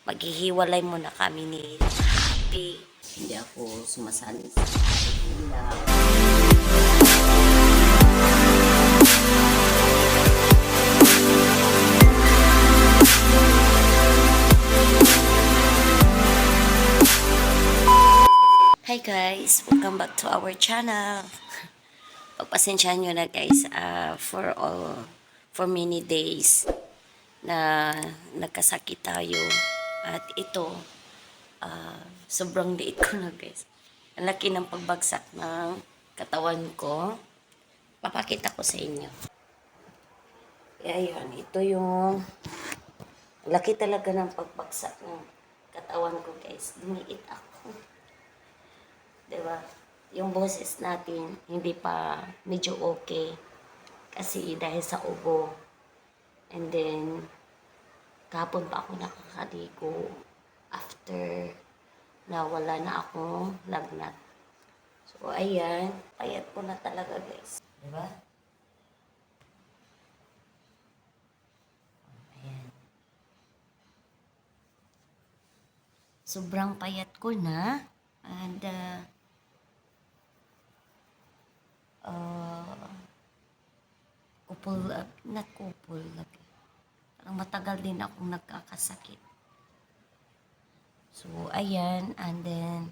maghihiwalay muna kami ni Happy. Hindi ako sumasali sa kanila. Hi guys! Welcome back to our channel. Pagpasensyahan nyo na guys, for many days na nagkasakit tayo. At ito, sobrang liit ko na guys. Ang laki ng pagbagsak ng katawan ko. Papakita ko sa inyo. Kaya yun, ito yung laki talaga ng pagbagsak ng katawan ko guys. Dumiit ako. Diba? Yung boses natin, hindi pa medyo okay. Kasi dahil sa ubo. And then, kahapon pa ako nakakaligo after na wala na akong lagnat. So, ayan. Payat ko na talaga, guys. Diba? Ayan. Sobrang payat ko na. And, not kupol. Parang matagal din akong nagkakasakit. So, ayan. And then,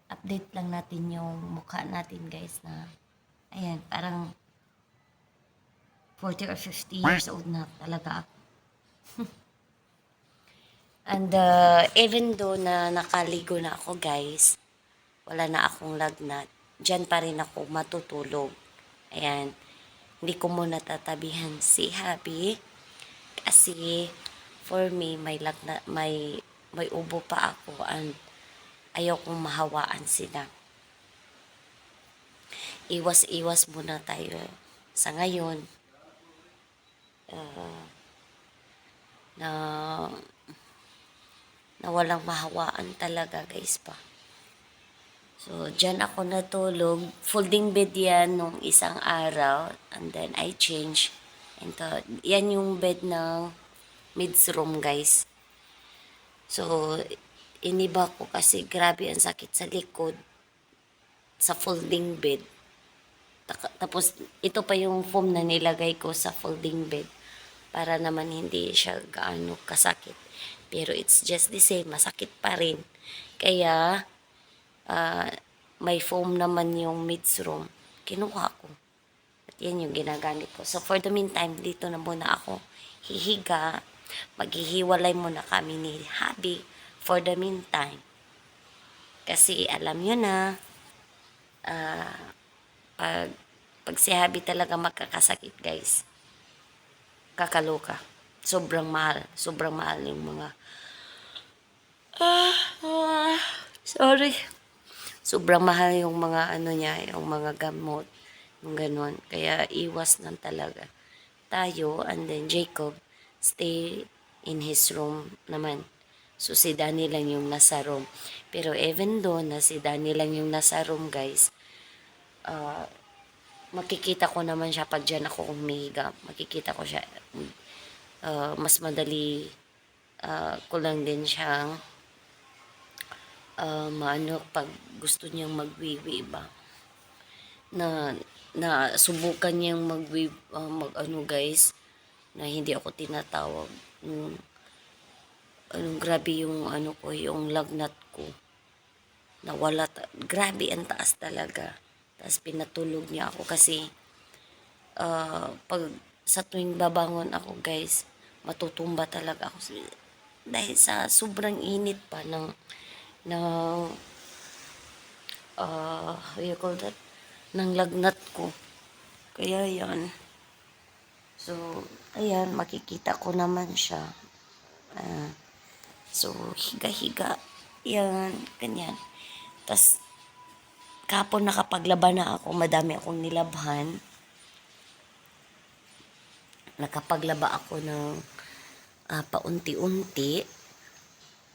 update lang natin yung mukha natin guys na, ayan, parang 40 or 50 years old na talaga ako. And even though na nakaligo na ako guys, wala na akong lagnat, dyan pa rin ako matutulog. Ayan, hindi ko muna tatabihan si Happy kasi for me may lagnat, may ubo pa ako and ayaw kong mahawaan sila. Iwas-iwas muna tayo sa ngayon. Na walang mahawaan talaga guys pa. So, dyan ako natulog. Folding bed yan nung isang araw. And then, I change. And yan yung bed ng mid's room, guys. So, iniba ko kasi grabe ang sakit sa likod sa folding bed. Tapos, ito pa yung foam na nilagay ko sa folding bed para naman hindi siya gaano kasakit. Pero it's just the same, masakit pa rin. Kaya, may foam naman yung mid's room. Kinuha ko. At yan yung ginagamit ko. So, for the meantime, dito na muna ako hihiga. Maghihiwalay muna kami ni Happy for the meantime. Kasi alam nyo na, pag si Happy talaga magkakasakit, guys, kakaloka. Sobrang mahal. Sobrang mahal yung mga sorry. Sobrang mahal yung mga ano niya, yung mga gamot, yung ganon. Kaya iwas lang talaga tayo. And then Jacob stay in his room naman. So si Danny lang yung nasa room. Pero even though na si Danny lang yung nasa room guys, makikita ko naman siya pag dyan ako humihiga. Makikita ko siya. Mas madali ko lang din siyang maano pag gusto niyang magwiwi ba na subukan niyang mag-ano guys na hindi ako tinatawag grabe yung ano ko, yung lagnat ko nawala, grabe ang taas talaga. Tapos pinatulog niya ako kasi pag sa tuwing babangon ako guys, matutumba talaga ako dahil sa sobrang init pa ng what you call that, ng lagnat ko. Kaya yan. So, ayan, makikita ko naman siya. So, higa-higa. Yan, ganyan. Tas, kapon nakapaglaban na ako, madami akong nilabhan. Nakapaglaba ako ng paunti-unti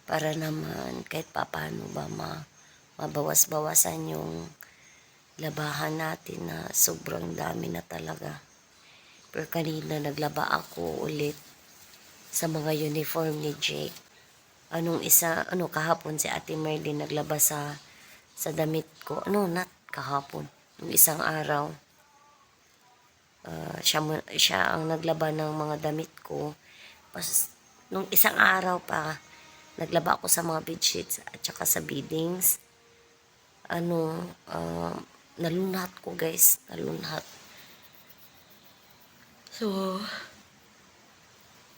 para naman kahit papaano ba mabawas-bawasan yung labahan natin na sobrang dami na talaga. Pero kanina naglaba ako ulit sa mga uniform ni Jake. Kahapon si Ate Merlin naglabas sa damit ko. Not kahapon. Nung isang araw, siya ang naglaba ng mga damit ko. Nung isang araw pa, naglaba ako sa mga bedsheets at saka sa beddings. Nalunhat ko guys. Nalunhat. So,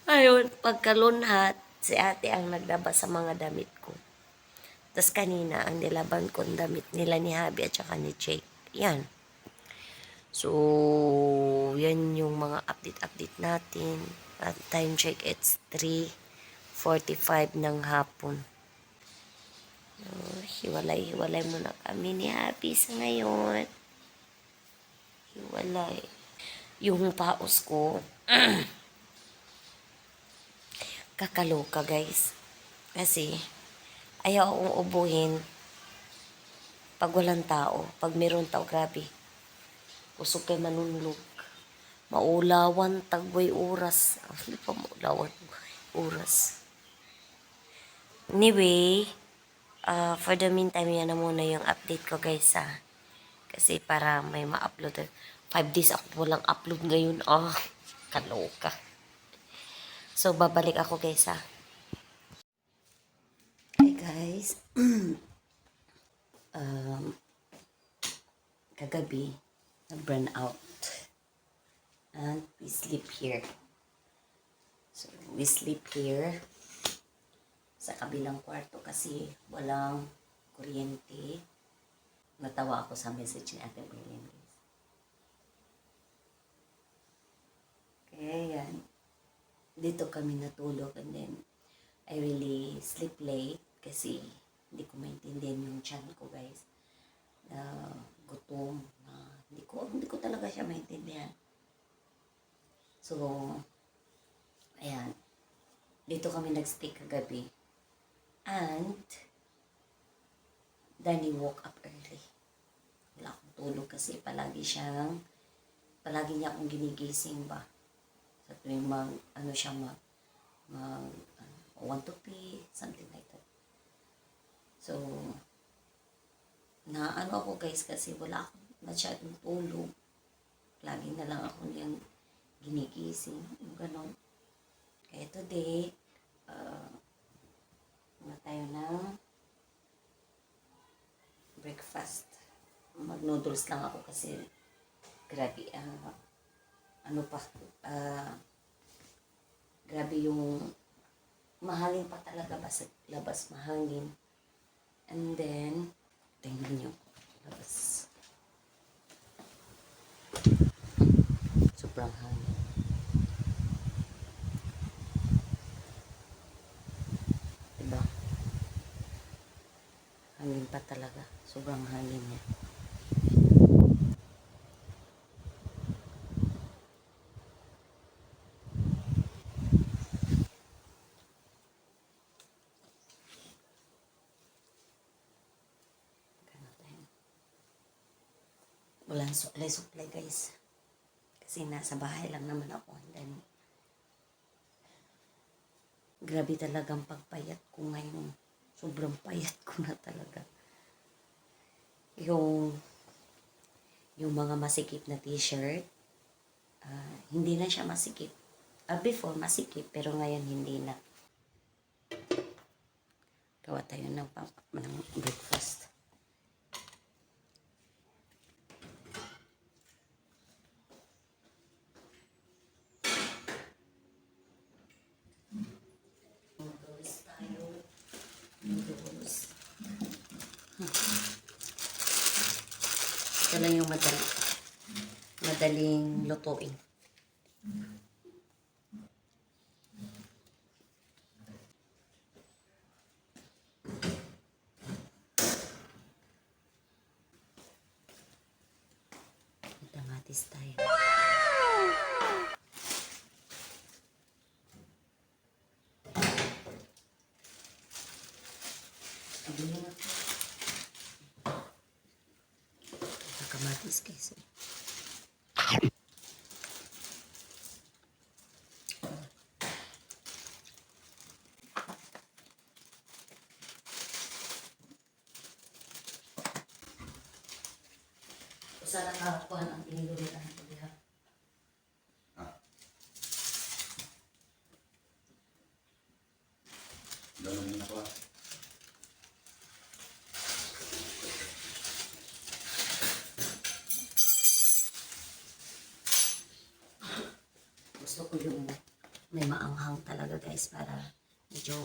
ayun, pagkalunhat, si ate ang naglaba sa mga damit ko. Tapos kanina, ang nilaban ko ang damit nila ni Habi at saka ni Jake. Yan. So, yan yung mga update natin. At time check, it's 3:45 ng hapon. So, hiwalay muna kami ni Habi sa ngayon. Hiwalay. Yung paos ko, kakaloka guys. Kasi, ayaw akong ubuhin pag walang tao. Pag meron tao, grabe. Usok kay manunlog. Maulawan, tagway oras. Hindi pa maulawan oras. Anyway, for the meantime, yan na muna yung update ko guys kasi para may ma-upload. 5 days ako walang upload ngayon. Kaloka. So, babalik ako guys Hi guys. Kagabi, na-burn out. And we sleep here. So, we sleep here sa kabilang kwarto kasi walang kuryente. Natawa ako sa message ni Ate Merlin. Kaya yan. Dito kami natulog and then I really sleep late kasi hindi ko maintindihan yung chan ko guys. Gutom. Hindi ko talaga siya maintindihan. So, ayan. Dito kami nagstay kagabi. And, Danny woke up early. Wala akong tulog kasi palagi niya akong ginigising ba. Sa tuwing want to pee, something like that. So, ako guys kasi wala akong masyadong tulog. Lagi na lang ako niyang ginigising. Yung ganon. Kaya today, tayo ng breakfast. Mag-noodles lang ako kasi grabe, grabe yung mahangin pa talaga ba sa labas, mahangin. And then, tingnan nyo, labas. Sobrang hangin. Diba? Hangin pa talaga. Sobrang hangin niya. Walang supply guys. Kasi nasa bahay lang naman ako. And then, grabe talagang pagpayat ko ngayon. Sobrang payat ko na talaga. Yung mga masikip na t-shirt, hindi na siya masikip. Before masikip, pero ngayon hindi na. Gawa tayo ng breakfast. Ito lang yung madaling lutuin. Tamatis tayo. Kamatis guys. Usa na kakuan ang inilulian ko diha. Ah. Ganun na ako. Gusto ko yung may maanghang talaga guys para medyo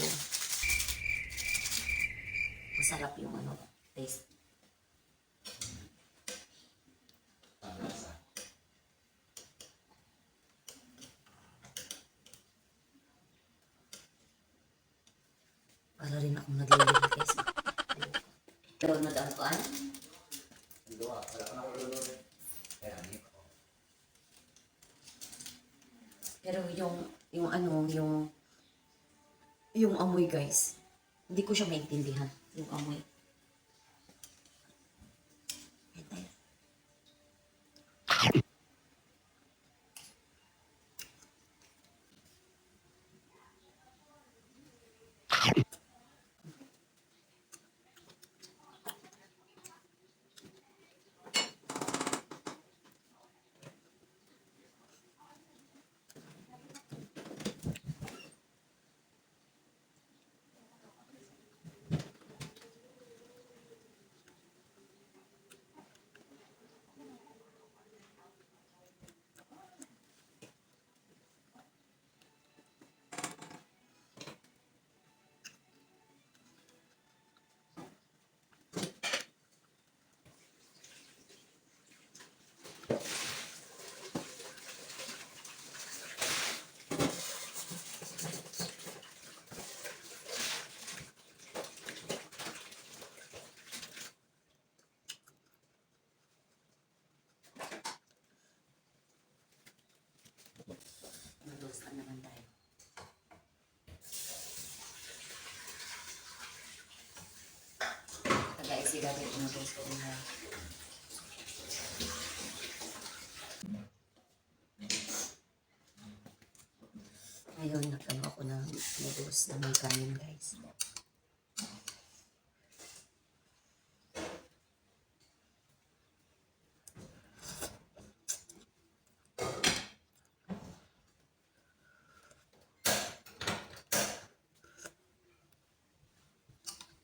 masarap yung ano, taste. Panlasa. Para rin akong nagluluto guys. Pero nag-angkuan? Dua, wala pa na ako lulunin. Kaya hindi ko. Pero yung ano, yung amoy guys, hindi ko siya maintindihan. Yung amoy. Ayan tayo. Madulas na naman tayo. Taga-isi dati madulas ko na. Ngayon, nagkano ako ng noodles na may kanin guys.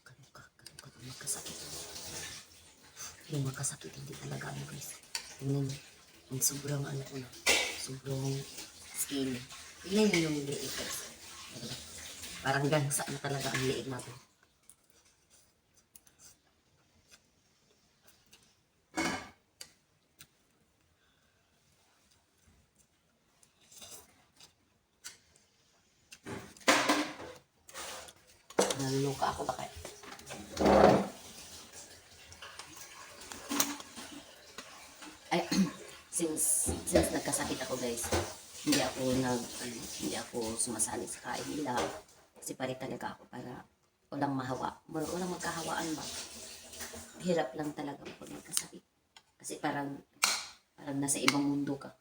Kanukot ang magkasakit. Yung magkasakit, hindi talaga ano guys. Tingnan nyo, yung sobrang ano ko na, sobrang skinny. Tingnan nyo yung liig guys. Parang gansa na talaga ang liig natin. Naluluka ako ba kayo? Ay, since nagkasakit ako guys, hindi ako sumasali sa kain nila. Kasi pare talaga ako para walang mahawa. Walang magkahawaan ba? Hirap lang talaga pag nagkasakit. Kasi parang nasa ibang mundo ka.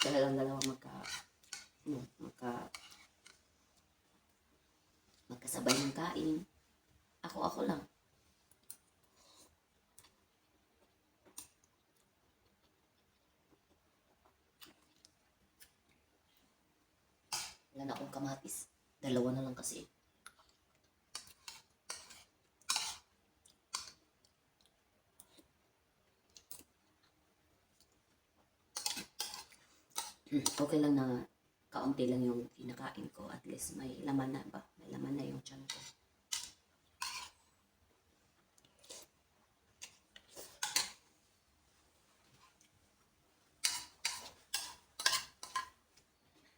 Dalawa magkasabay ng kain. Ako lang. Wala na akong kamatis. Dalawa na lang kasi. Okay lang na kaunti lang yung kinakain ko. At least may laman na ba? May laman na yung tiyan ko.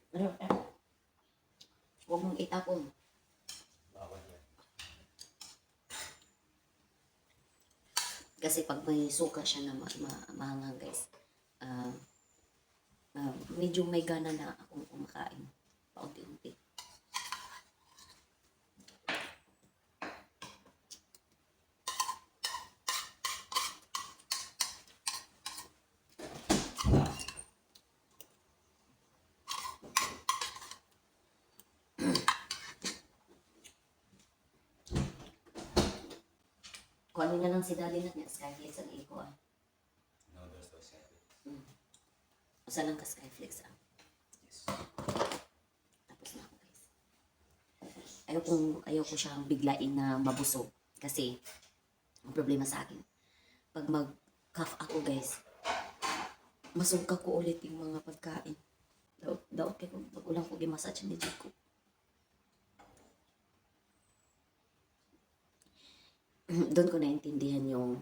Pero, huwag mong itapon. Bawal yan. Kasi pag may suka siya na mahangang guys, medyo may gana na akong kumakain. Paunti-unti. Kaon na lang si Daddy na niya, Skyflex ang ikuan. No, there's no secret. Usa lang ka Skyflex ah. Yes. Tapos na ako guys. Ayaw ko siyang biglain na mabusog. Kasi, ang problema sa akin, pag mag-cough ako guys, masugka ko ulit yung mga pagkain. Daot kay kung pag ulang ko gimassage ni Jiko. Doon ko naintindihan yung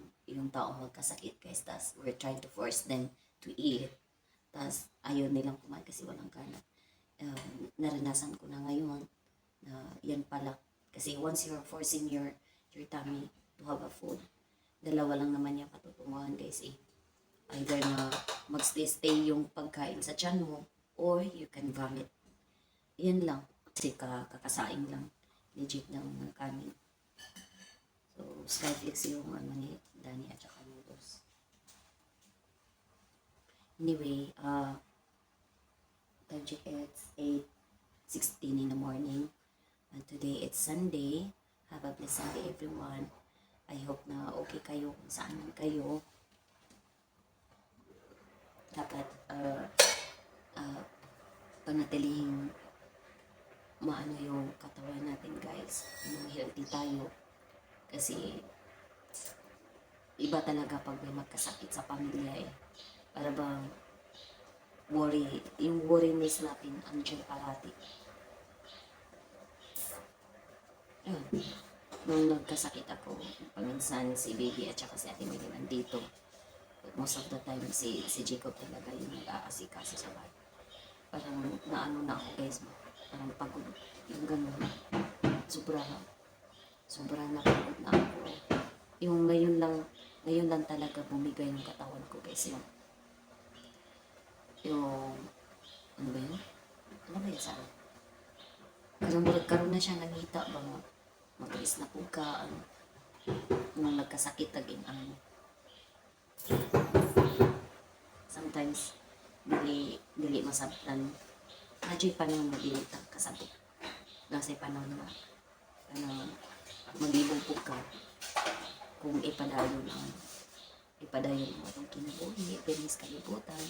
taong magkasakit guys. Tas we're trying to force them to eat. Tas ayaw nilang kumain kasi walang gana. Naranasan ko na ngayon na yan pala. Kasi once you're forcing your tummy to have a food, dalawa lang naman yung patutunguhan guys eh. Either na magstay yung pagkain sa tiyan mo or you can vomit. Yan lang. Kasi kakasain lang. Legit ng kanin. So, Skyflex yung ano ni Danny at saka noodles. Anyway, time check it's 8:16 in the morning. And today it's Sunday. Have a blessed Sunday everyone. I hope na okay kayo kung saan man kayo. Dapat panatilihing maano yung katawan natin guys. Yung healthy tayo. Kasi iba talaga pag may magkasakit sa pamilya eh. Para bang yung worriness natin andyan parati. Ayun. Nung nagkasakit ako, paminsan si baby at saka si ate Mili nandito. But most of the time si Jacob talaga yung nag-aasikaso sa bahay. Parang naano na ako guys, parang pagod. Yung ganun. Sobrang napagod na ako. Yung ngayon lang talaga bumigay yung katawan ko guys. Ano ba yun? Ano ba yun sa akin? Karoon na siya nangita ba nga mabilis na pugkaan nung nagkasakit aging ano. Sometimes dili masabtan. Nadyo'y panahon na dili kasabot. Kasi panahon na maglibog ka kung ipadayon mo itong kinabuhi, pinis kalibutan.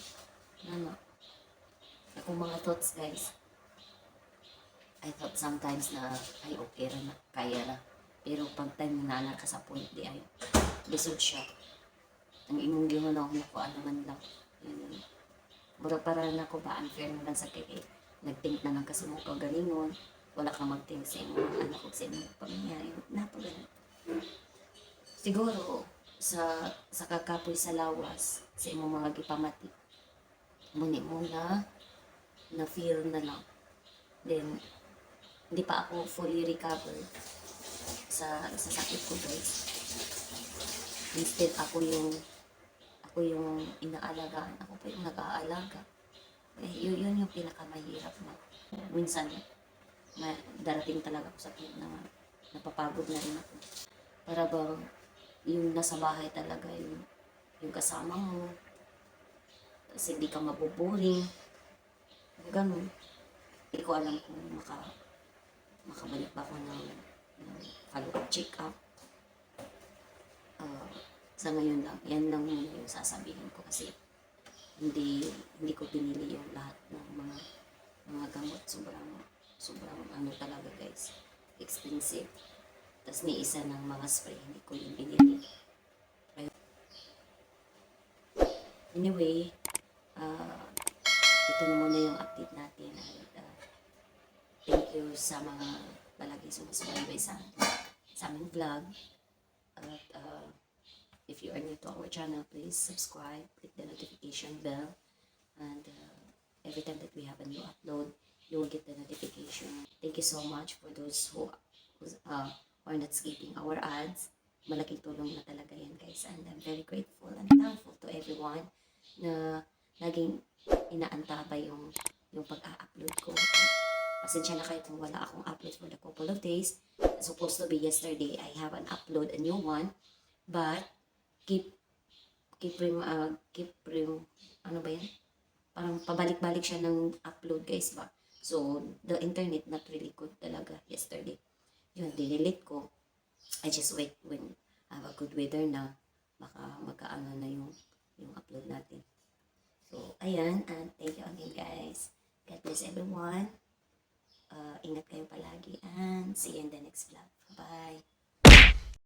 Akong mga thoughts guys, I thought sometimes na ay okay na, kaya na. Pero pag time na ka sa point di ay lisod siya. Ang imong gihon ako na ko ano man lang. Mura para na ko ba unfair na lang sa kay nagtink na lang kasi mo kagalingon. Wala kang mag-think sa imong anak o sa imong pamilya. Napagano. Siguro sa kakapoy sa lawas sa imong mga gipamati. Muni mo na feel na lang. Then hindi pa ako fully recovered sa sakit ko guys. Instead ako yung inaalagaan, ako pa yung nag-aalaga. Yun yung pinakamahirap na. Minsan darating talaga ako sa point na napapagod na rin ako. Para bang yung nasa bahay talaga yung kasama mo. Tapos hindi ka mabuboring. Ganun. Hindi ko alam kung makabalik ba ako ng follow-up check-up. Sa ngayon lang, yan lang muna yung sasabihin ko kasi hindi ko pinili yung lahat ng mga gamot. Sobrang ano talaga guys, expensive. Tapos ni isa ng mga spray, hindi ko yung binili. Anyway, ito na muna yung update natin. Thank you sa mga palagi sumusubaybay sa aming vlog. At if you are new to our channel, please subscribe, click the notification bell, and every time that we have a new upload, you will get the notification. Thank you so much for those who are not skipping our ads. Malaking tulong na talaga yan guys, and I'm very grateful and thankful to everyone na laging inaantabay yung pag-a-upload ko. Pasensya na kayo kung wala akong upload for the couple of days. It's supposed to be yesterday. I have an upload, a new one. But, ano ba yan? Parang pabalik-balik siya ng upload guys ba? So, the internet not really good talaga yesterday. Yun, dinelete ko. I just wait when I have a pag good weather na, baka magkaano na yung upload natin. So, ayan, and thank you again guys. God bless everyone. Ingat kayo palagi and see you in the next vlog. Bye!